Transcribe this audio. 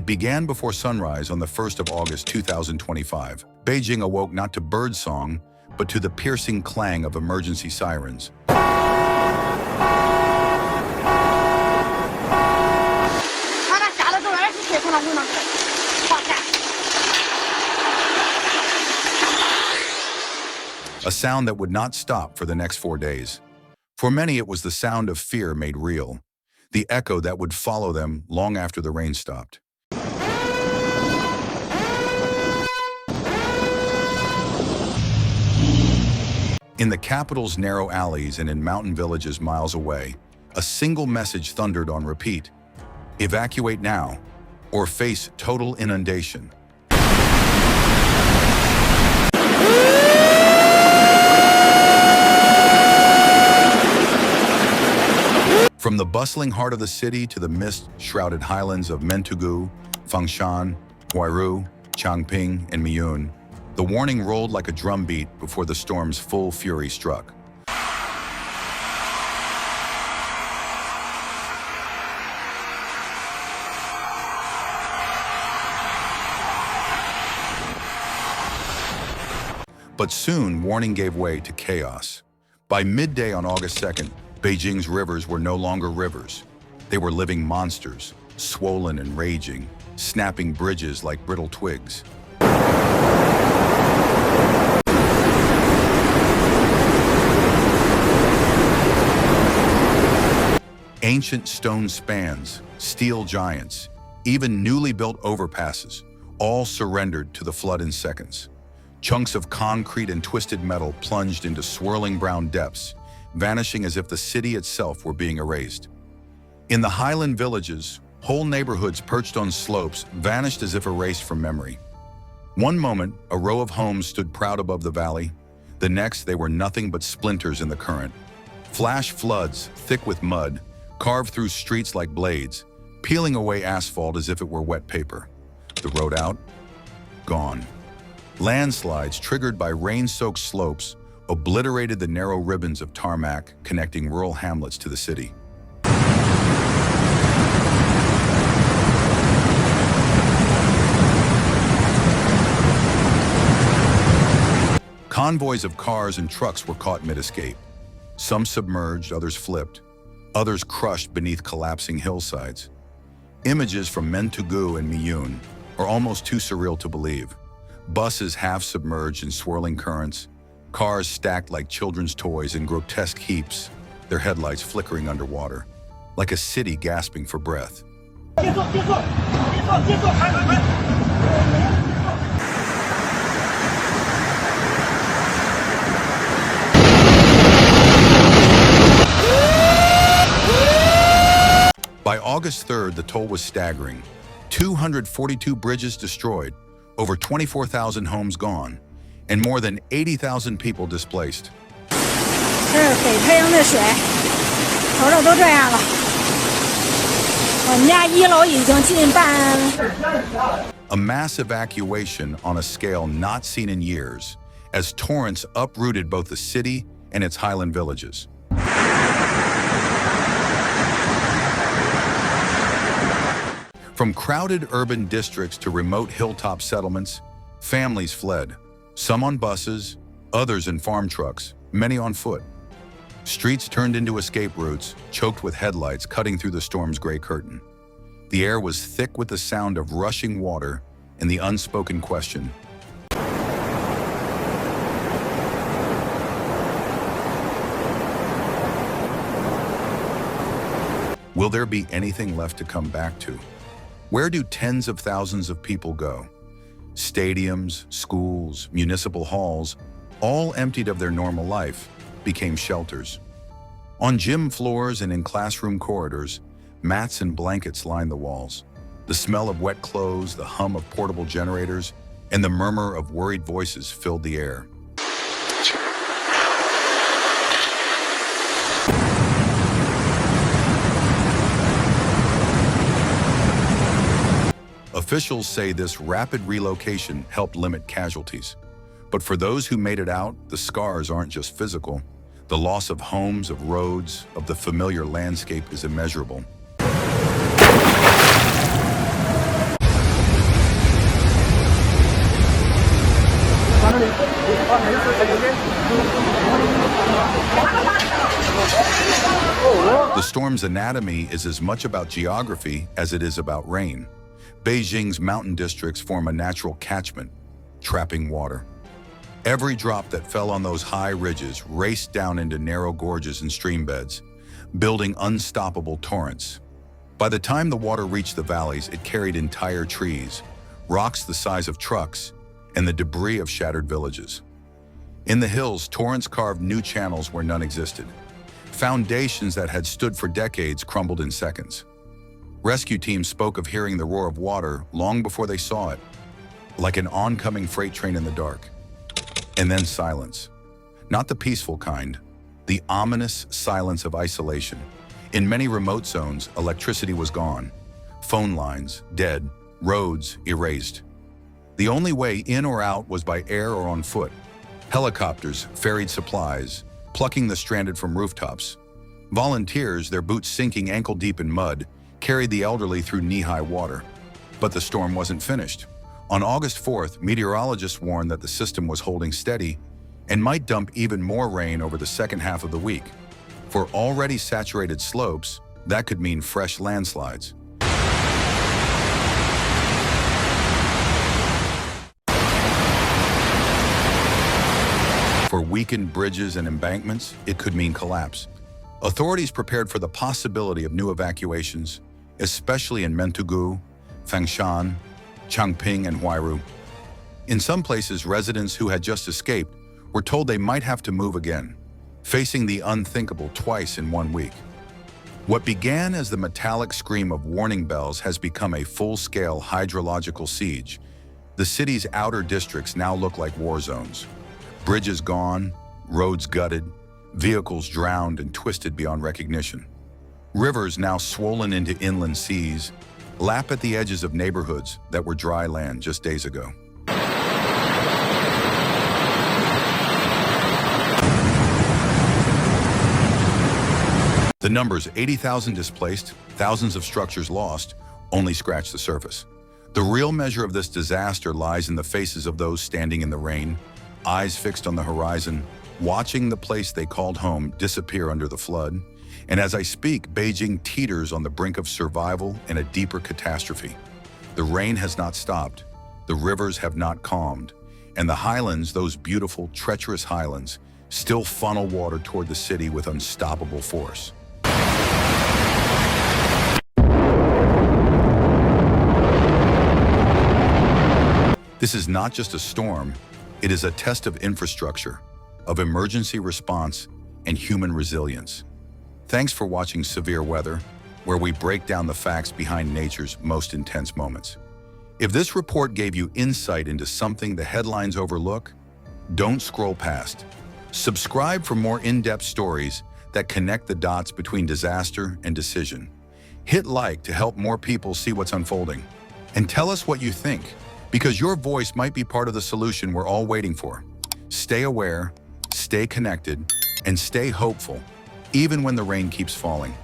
It began before sunrise on the 1st of August 2025. Beijing awoke not to birdsong, but to the piercing clang of emergency sirens. A sound that would not stop for the next 4 days. For many, it was the sound of fear made real, the echo that would follow them long after the rain stopped. In the capital's narrow alleys and in mountain villages miles away, a single message thundered on repeat: evacuate now, or face total inundation. From the bustling heart of the city to the mist-shrouded highlands of Mentugu, Fangshan, Huairu, Changping, and Miyun, the warning rolled like a drumbeat before the storm's full fury struck. But soon, warning gave way to chaos. By midday on August 2nd, Beijing's rivers were no longer rivers. They were living monsters, swollen and raging, snapping bridges like brittle twigs. Ancient stone spans, steel giants, even newly built overpasses, all surrendered to the flood in seconds. Chunks of concrete and twisted metal plunged into swirling brown depths, vanishing as if the city itself were being erased. In the highland villages, whole neighborhoods perched on slopes vanished as if erased from memory. One moment, a row of homes stood proud above the valley. The next, they were nothing but splinters in the current. Flash floods, thick with mud, carved through streets like blades, peeling away asphalt as if it were wet paper. The road out? Gone. Landslides triggered by rain-soaked slopes obliterated the narrow ribbons of tarmac connecting rural hamlets to the city. Convoys of cars and trucks were caught mid-escape. Some submerged, others flipped, others crushed beneath collapsing hillsides. Images from Mentugu and Miyun are almost too surreal to believe. Buses half submerged in swirling currents, cars stacked like children's toys in grotesque heaps, their headlights flickering underwater, like a city gasping for breath. By August 3rd, the toll was staggering. 242 bridges destroyed, over 24,000 homes gone, and more than 80,000 people displaced. A mass evacuation on a scale not seen in years, as torrents uprooted both the city and its highland villages. From crowded urban districts to remote hilltop settlements, families fled, some on buses, others in farm trucks, many on foot. Streets turned into escape routes, choked with headlights cutting through the storm's gray curtain. The air was thick with the sound of rushing water and the unspoken question: will there be anything left to come back to? Where do tens of thousands of people go? Stadiums, schools, municipal halls, all emptied of their normal life, became shelters. On gym floors and in classroom corridors, mats and blankets lined the walls. The smell of wet clothes, the hum of portable generators, and the murmur of worried voices filled the air. Officials say this rapid relocation helped limit casualties. But for those who made it out, the scars aren't just physical. The loss of homes, of roads, of the familiar landscape is immeasurable. The storm's anatomy is as much about geography as it is about rain. Beijing's mountain districts form a natural catchment, trapping water. Every drop that fell on those high ridges raced down into narrow gorges and stream beds, building unstoppable torrents. By the time the water reached the valleys, it carried entire trees, rocks the size of trucks, and the debris of shattered villages. In the hills, torrents carved new channels where none existed. Foundations that had stood for decades crumbled in seconds. Rescue teams spoke of hearing the roar of water long before they saw it, like an oncoming freight train in the dark. And then silence. Not the peaceful kind, the ominous silence of isolation. In many remote zones, electricity was gone. Phone lines, dead. Roads, erased. The only way in or out was by air or on foot. Helicopters ferried supplies, plucking the stranded from rooftops. Volunteers, their boots sinking ankle-deep in mud, carried the elderly through knee-high water. But the storm wasn't finished. On August 4th, meteorologists warned that the system was holding steady and might dump even more rain over the second half of the week. For already saturated slopes, that could mean fresh landslides. For weakened bridges and embankments, it could mean collapse. Authorities prepared for the possibility of new evacuations, especially in Mentugu, Fangshan, Changping, and Huairu. In some places, residents who had just escaped were told they might have to move again, facing the unthinkable twice in 1 week. What began as the metallic scream of warning bells has become a full-scale hydrological siege. The city's outer districts now look like war zones. Bridges gone, roads gutted, vehicles drowned and twisted beyond recognition. Rivers now swollen into inland seas lap at the edges of neighborhoods that were dry land just days ago. The numbers 80,000 displaced, thousands of structures lost, only scratch the surface. The real measure of this disaster lies in the faces of those standing in the rain, eyes fixed on the horizon, watching the place they called home disappear under the flood. And as I speak, Beijing teeters on the brink of survival and a deeper catastrophe. The rain has not stopped, the rivers have not calmed, and the highlands, those beautiful, treacherous highlands, still funnel water toward the city with unstoppable force. This is not just a storm, it is a test of infrastructure, of emergency response, and human resilience. Thanks for watching Severe Weather, where we break down the facts behind nature's most intense moments. If this report gave you insight into something the headlines overlook, don't scroll past. Subscribe for more in-depth stories that connect the dots between disaster and decision. Hit like to help more people see what's unfolding. And tell us what you think, because your voice might be part of the solution we're all waiting for. Stay aware, stay connected, and stay hopeful, even when the rain keeps falling.